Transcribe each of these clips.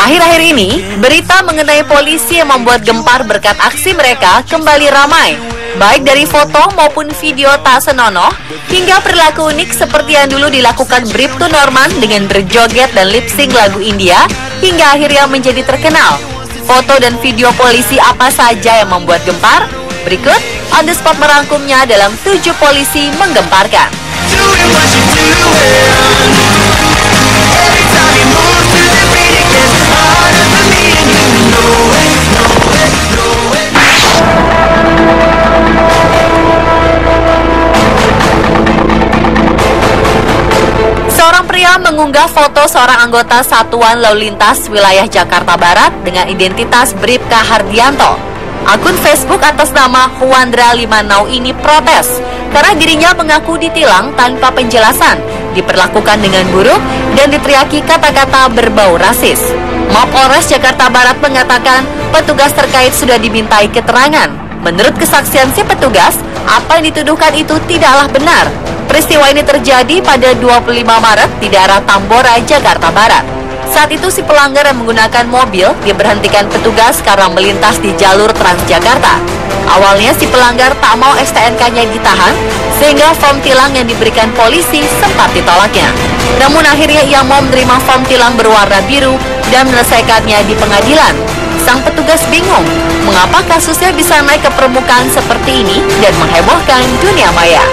Akhir-akhir ini, berita mengenai polisi yang membuat gempar berkat aksi mereka kembali ramai. Baik dari foto maupun video tak senonoh, hingga perilaku unik seperti yang dulu dilakukan Bribtu Norman dengan berjoget dan lip-sync lagu India, hingga akhirnya menjadi terkenal. Foto dan video polisi apa saja yang membuat gempar? Berikut, On The Spot merangkumnya dalam 7 polisi menggemparkan. Seorang pria mengunggah foto seorang anggota Satuan Lalu Lintas wilayah Jakarta Barat dengan identitas Bribka Hardianto. Akun Facebook atas nama Huandra Limanau ini protes karena dirinya mengaku ditilang tanpa penjelasan, diperlakukan dengan buruk, dan diteriaki kata-kata berbau rasis. Mapolres Jakarta Barat mengatakan petugas terkait sudah dimintai keterangan. Menurut kesaksian si petugas, apa yang dituduhkan itu tidaklah benar. Peristiwa ini terjadi pada 25 Maret di daerah Tambora, Jakarta Barat. Saat itu si pelanggar yang menggunakan mobil diberhentikan petugas karena melintas di jalur Transjakarta. Awalnya si pelanggar tak mau STNK-nya ditahan, sehingga form tilang yang diberikan polisi sempat ditolaknya. Namun akhirnya ia mau menerima form tilang berwarna biru dan menyelesaikannya di pengadilan. Sang petugas bingung, mengapa kasusnya bisa naik ke permukaan seperti ini dan menghebohkan dunia maya.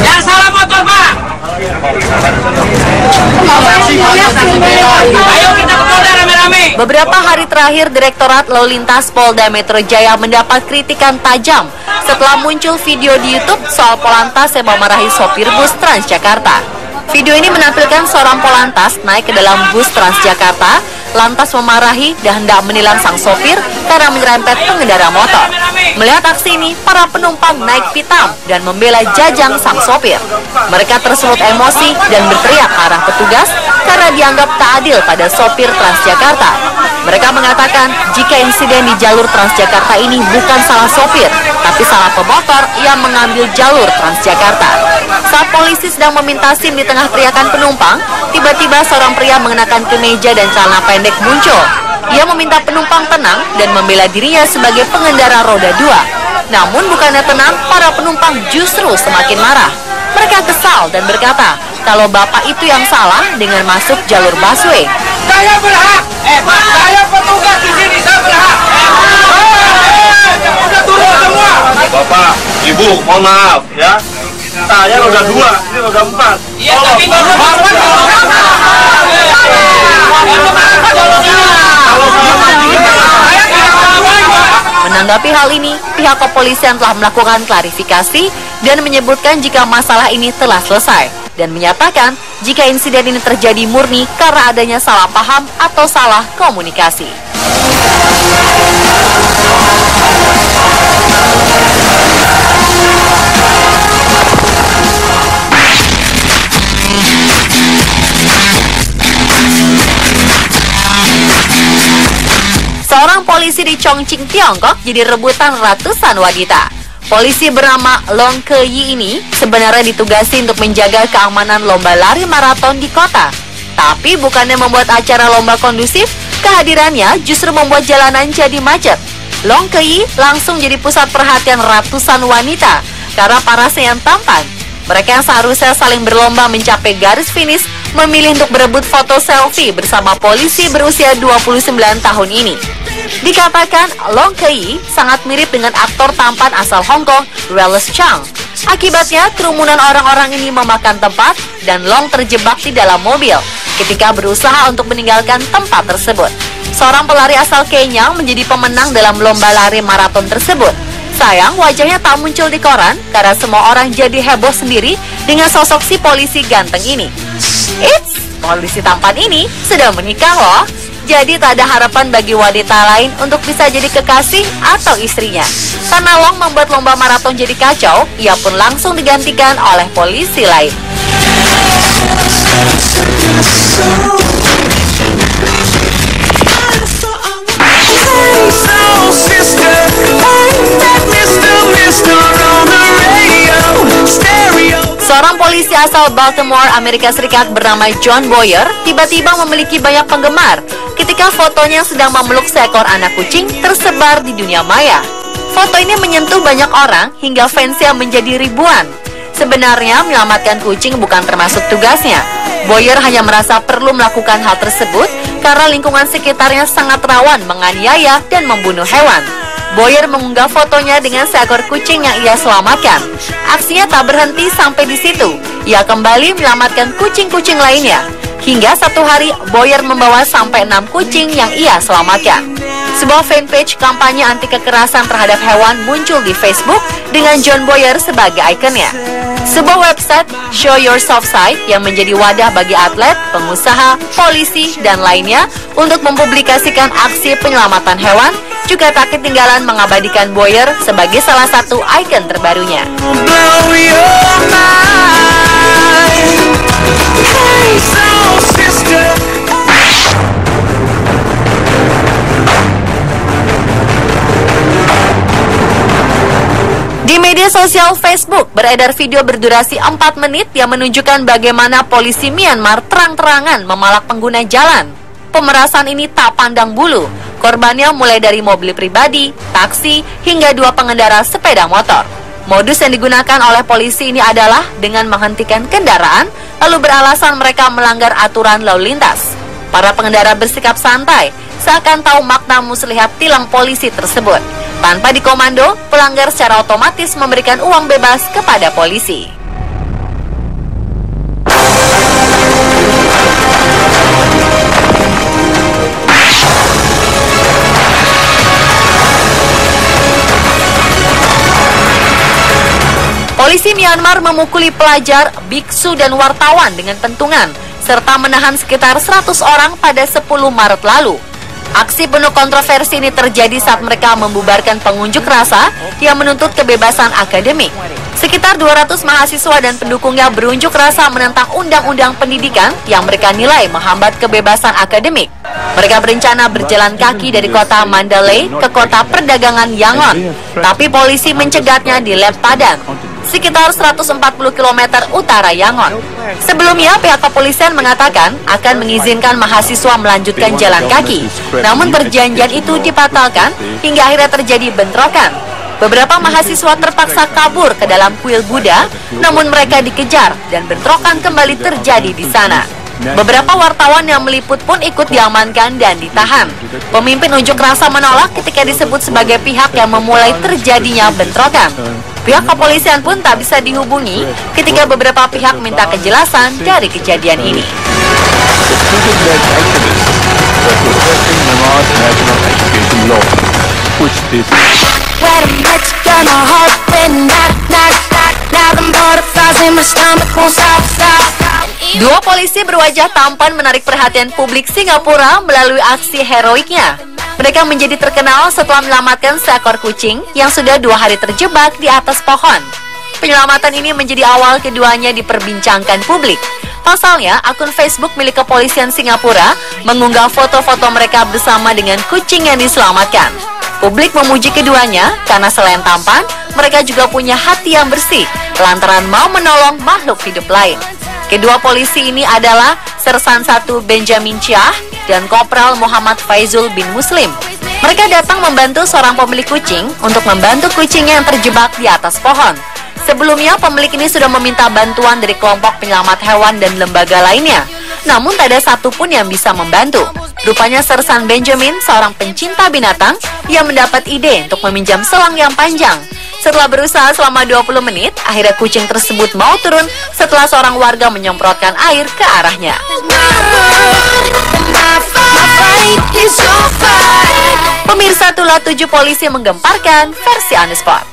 Yang salah motor, Pak. Ayo kita ke Polda rame-rame. Beberapa hari terakhir, Direktorat Lalu Lintas Polda Metro Jaya mendapat kritikan tajam setelah muncul video di YouTube soal Polantas yang memarahi sopir bus Transjakarta. Video ini menampilkan seorang Polantas naik ke dalam bus Transjakarta, lantas memarahi dan hendak menilang sang sopir karena menyerempet pengendara motor. Melihat aksi ini, para penumpang naik pitam dan membela Jajang sang sopir. Mereka tersulut emosi dan berteriak ke arah petugas karena dianggap tak adil pada sopir Transjakarta. Mereka mengatakan jika insiden di jalur Transjakarta ini bukan salah sopir, tapi salah pemotor yang mengambil jalur Transjakarta. Saat polisi sedang meminta SIM di tengah teriakan penumpang, tiba-tiba seorang pria mengenakan kemeja dan celana pendek muncul. Ia meminta penumpang tenang dan membela dirinya sebagai pengendara roda 2. Namun bukannya tenang, para penumpang justru semakin marah. Mereka kesal dan berkata, kalau bapak itu yang salah dengan masuk jalur busway. Saya berhak. Pak, saya petugas di sini, saya berhak. Udah turun semua. Bapak, Ibu, mohon maaf ya. Saya roda 2, ini roda 4. Iya, tapi Bapak Menanggapi hal ini, pihak kepolisian telah melakukan klarifikasi dan menyebutkan jika masalah ini telah selesai dan menyatakan jika insiden ini terjadi murni karena adanya salah paham atau salah komunikasi. Seorang polisi di Chongqing, Tiongkok jadi rebutan ratusan wanita. Polisi bernama Long Keyi ini sebenarnya ditugasi untuk menjaga keamanan lomba lari maraton di kota. Tapi bukannya membuat acara lomba kondusif, kehadirannya justru membuat jalanan jadi macet. Long Keyi langsung jadi pusat perhatian ratusan wanita karena parasnya yang tampan. Mereka yang seharusnya saling berlomba mencapai garis finish memilih untuk berebut foto selfie bersama polisi berusia 29 tahun ini. Dikatakan Long Keyi sangat mirip dengan aktor tampan asal Hong Kong, Wallace Chang. Akibatnya, kerumunan orang-orang ini memakan tempat dan Long terjebak di dalam mobil ketika berusaha untuk meninggalkan tempat tersebut. Seorang pelari asal Kenya menjadi pemenang dalam lomba lari maraton tersebut. Sayang, wajahnya tak muncul di koran karena semua orang jadi heboh sendiri dengan sosok si polisi ganteng ini. Eits, polisi tampan ini sudah menikah loh. Jadi tak ada harapan bagi wanita lain untuk bisa jadi kekasih atau istrinya. Karena Long membuat lomba maraton jadi kacau, ia pun langsung digantikan oleh polisi lain. Sister, I'm that Mr. on the radio, stereo. Seorang polisi asal Baltimore, Amerika Serikat bernama John Boyer tiba-tiba memiliki banyak penggemar ketika fotonya sedang memeluk seekor anak kucing tersebar di dunia maya. Foto ini menyentuh banyak orang hingga fansnya menjadi ribuan. Sebenarnya menyelamatkan kucing bukan termasuk tugasnya. Boyer hanya merasa perlu melakukan hal tersebut karena lingkungan sekitarnya sangat rawan menganiaya dan membunuh hewan. Boyer mengunggah fotonya dengan seekor kucing yang ia selamatkan. Aksinya tak berhenti sampai di situ. Ia kembali menyelamatkan kucing-kucing lainnya. Hingga satu hari, Boyer membawa sampai 6 kucing yang ia selamatkan. Sebuah fanpage kampanye anti kekerasan terhadap hewan muncul di Facebook dengan John Boyer sebagai ikonnya. Sebuah website Show Yourself site yang menjadi wadah bagi atlet, pengusaha, polisi, dan lainnya untuk mempublikasikan aksi penyelamatan hewan juga tak ketinggalan mengabadikan Boyer sebagai salah satu ikon terbarunya. Di media sosial Facebook beredar video berdurasi 4 menit yang menunjukkan bagaimana polisi Myanmar terang-terangan memalak pengguna jalan. Pemerasan ini tak pandang bulu. Korbannya mulai dari mobil pribadi, taksi, hingga 2 pengendara sepeda motor. Modus yang digunakan oleh polisi ini adalah dengan menghentikan kendaraan, lalu beralasan mereka melanggar aturan lalu lintas. Para pengendara bersikap santai, seakan tahu makna muslihat tilang polisi tersebut. Tanpa dikomando, pelanggar secara otomatis memberikan uang bebas kepada polisi. Polisi Myanmar memukuli pelajar, biksu, dan wartawan dengan pentungan, serta menahan sekitar 100 orang pada 10 Maret lalu. Aksi penuh kontroversi ini terjadi saat mereka membubarkan pengunjuk rasa yang menuntut kebebasan akademik. Sekitar 200 mahasiswa dan pendukungnya berunjuk rasa menentang undang-undang pendidikan yang mereka nilai menghambat kebebasan akademik. Mereka berencana berjalan kaki dari kota Mandalay ke kota perdagangan Yangon, tapi polisi mencegatnya di Lep Padan, sekitar 140 km utara Yangon. Sebelumnya, pihak kepolisian mengatakan akan mengizinkan mahasiswa melanjutkan jalan kaki. Namun perjanjian itu dibatalkan hingga akhirnya terjadi bentrokan. Beberapa mahasiswa terpaksa kabur ke dalam kuil Buddha, namun mereka dikejar dan bentrokan kembali terjadi di sana. Beberapa wartawan yang meliput pun ikut diamankan dan ditahan. Pemimpin unjuk rasa menolak ketika disebut sebagai pihak yang memulai terjadinya bentrokan. Pihak kepolisian pun tak bisa dihubungi ketika beberapa pihak minta kejelasan dari kejadian ini. Dua polisi berwajah tampan menarik perhatian publik Singapura melalui aksi heroiknya. Mereka menjadi terkenal setelah menyelamatkan seekor kucing yang sudah 2 hari terjebak di atas pohon. Penyelamatan ini menjadi awal keduanya diperbincangkan publik. Pasalnya, akun Facebook milik kepolisian Singapura mengunggah foto-foto mereka bersama dengan kucing yang diselamatkan. Publik memuji keduanya karena selain tampan, mereka juga punya hati yang bersih lantaran mau menolong makhluk hidup lain. Kedua polisi ini adalah Sersan 1 Benjamin Chiah dan Kopral Muhammad Faizul bin Muslim. Mereka datang membantu seorang pemilik kucing untuk membantu kucingnya yang terjebak di atas pohon. Sebelumnya, pemilik ini sudah meminta bantuan dari kelompok penyelamat hewan dan lembaga lainnya. Namun tak ada satupun yang bisa membantu. Rupanya Sersan Benjamin, seorang pencinta binatang, yang mendapat ide untuk meminjam selang yang panjang. Setelah berusaha selama 20 menit, akhirnya kucing tersebut mau turun setelah seorang warga menyemprotkan air ke arahnya. Pemirsa, itulah 7 polisi yang menggemparkan versi On The Spot.